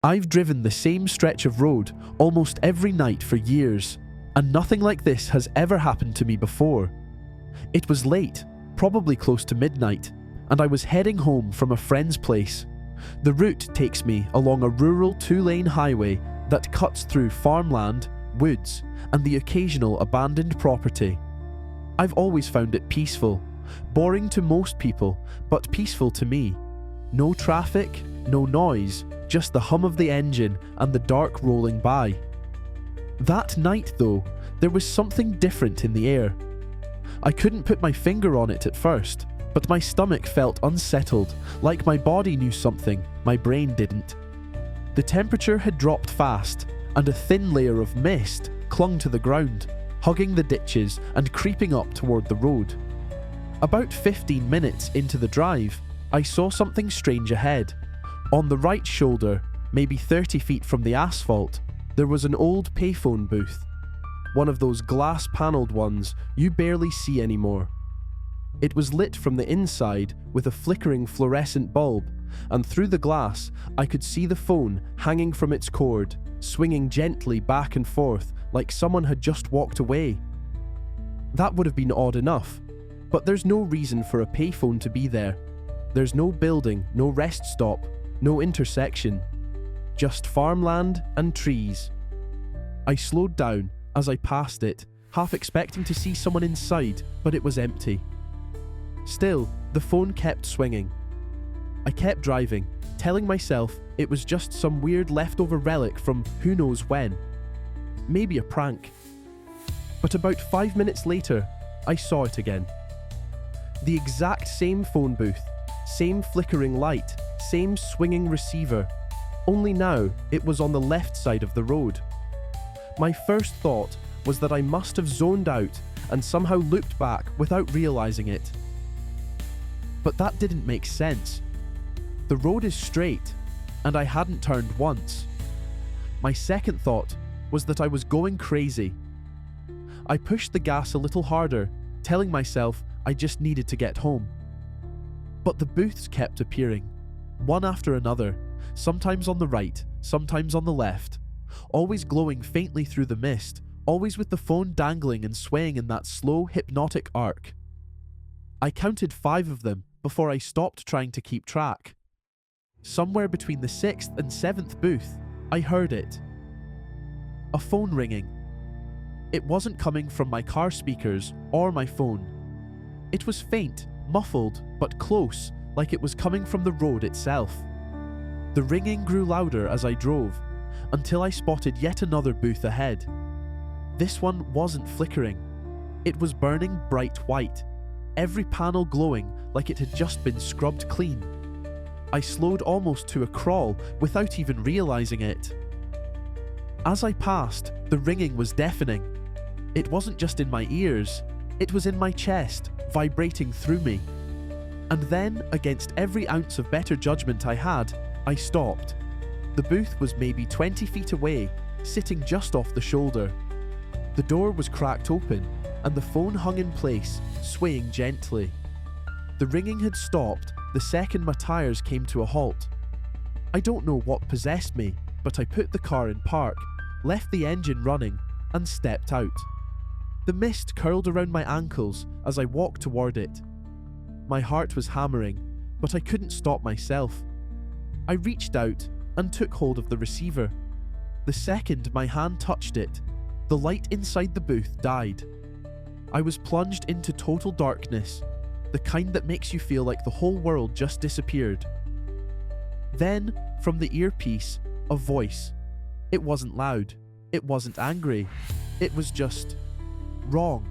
I've driven the same stretch of road almost every night for years, and nothing like this has ever happened to me before. It was late, probably close to midnight, and I was heading home from a friend's place. The route takes me along a rural 2-lane highway that cuts through farmland, woods, and the occasional abandoned property. I've always found it peaceful, boring to most people, but peaceful to me. No traffic, no noise, just the hum of the engine and the dark rolling by. That night, though, there was something different in the air. I couldn't put my finger on it at first, but my stomach felt unsettled, like my body knew something my brain didn't. The temperature had dropped fast, and a thin layer of mist clung to the ground, hugging the ditches and creeping up toward the road. About 15 minutes into the drive, I saw something strange ahead. On the right shoulder, maybe 30 feet from the asphalt, there was an old payphone booth. One of those glass-panelled ones you barely see anymore. It was lit from the inside with a flickering fluorescent bulb, and through the glass I could see the phone hanging from its cord, swinging gently back and forth like someone had just walked away. That would have been odd enough, but there's no reason for a payphone to be there. There's no building, no rest stop, no intersection. Just farmland and trees. I slowed down as I passed it, half expecting to see someone inside, but it was empty. Still, the phone kept swinging. I kept driving, telling myself it was just some weird leftover relic from who knows when. Maybe a prank. But about 5 minutes later, I saw it again. The exact same phone booth, same flickering light, same swinging receiver, only now it was on the left side of the road. My first thought was that I must have zoned out and somehow looped back without realizing it. But that didn't make sense. The road is straight, and I hadn't turned once. My second thought was that I was going crazy. I pushed the gas a little harder, telling myself I just needed to get home. But the booths kept appearing, one after another, sometimes on the right, sometimes on the left, always glowing faintly through the mist, always with the phone dangling and swaying in that slow, hypnotic arc. I counted 5 of them before I stopped trying to keep track. Somewhere between the 6th and 7th booth, I heard it. A phone ringing. It wasn't coming from my car speakers or my phone. It was faint, muffled, but close, like it was coming from the road itself. The ringing grew louder as I drove, until I spotted yet another booth ahead. This one wasn't flickering. It was burning bright white, every panel glowing like it had just been scrubbed clean. I slowed almost to a crawl without even realizing it. As I passed, the ringing was deafening. It wasn't just in my ears, it was in my chest, vibrating through me. And then, against every ounce of better judgment I had, I stopped. The booth was maybe 20 feet away, sitting just off the shoulder. The door was cracked open, and the phone hung in place, swaying gently. The ringing had stopped the second my tires came to a halt. I don't know what possessed me, but I put the car in park, left the engine running, and stepped out. The mist curled around my ankles as I walked toward it. My heart was hammering, but I couldn't stop myself. I reached out and took hold of the receiver. The second my hand touched it, the light inside the booth died. I was plunged into total darkness, the kind that makes you feel like the whole world just disappeared. Then, from the earpiece, a voice. It wasn't loud. It wasn't angry. It was just wrong.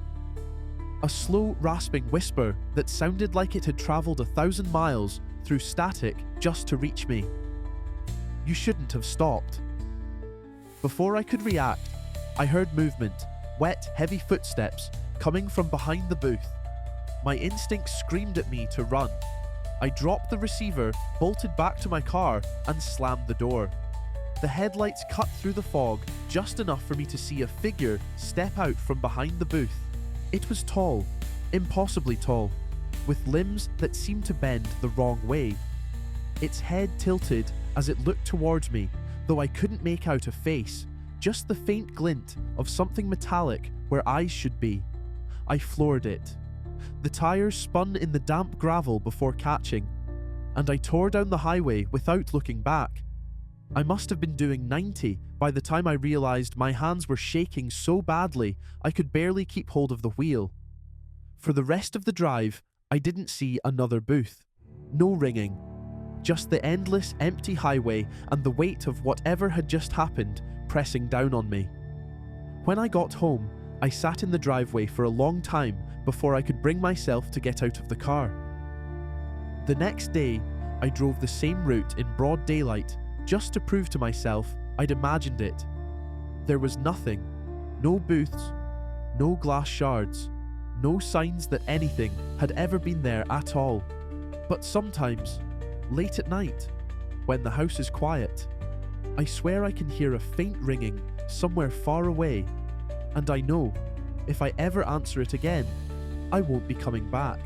A slow, rasping whisper that sounded like it had travelled 1,000 miles through static just to reach me. You shouldn't have stopped. Before I could react, I heard movement, wet, heavy footsteps coming from behind the booth. My instinct screamed at me to run. I dropped the receiver, bolted back to my car, and slammed the door. The headlights cut through the fog just enough for me to see a figure step out from behind the booth. It was tall, impossibly tall, with limbs that seemed to bend the wrong way. Its head tilted as it looked towards me, though I couldn't make out a face, just the faint glint of something metallic where eyes should be. I floored it. The tires spun in the damp gravel before catching, and I tore down the highway without looking back. I must have been doing 90 by the time I realized my hands were shaking so badly I could barely keep hold of the wheel. For the rest of the drive, I didn't see another booth. No ringing. Just the endless empty highway and the weight of whatever had just happened pressing down on me. When I got home, I sat in the driveway for a long time before I could bring myself to get out of the car. The next day, I drove the same route in broad daylight just to prove to myself I'd imagined it. There was nothing. No booths, no glass shards, no signs that anything had ever been there at all. But sometimes, late at night, when the house is quiet, I swear I can hear a faint ringing somewhere far away, and I know if I ever answer it again, I won't be coming back.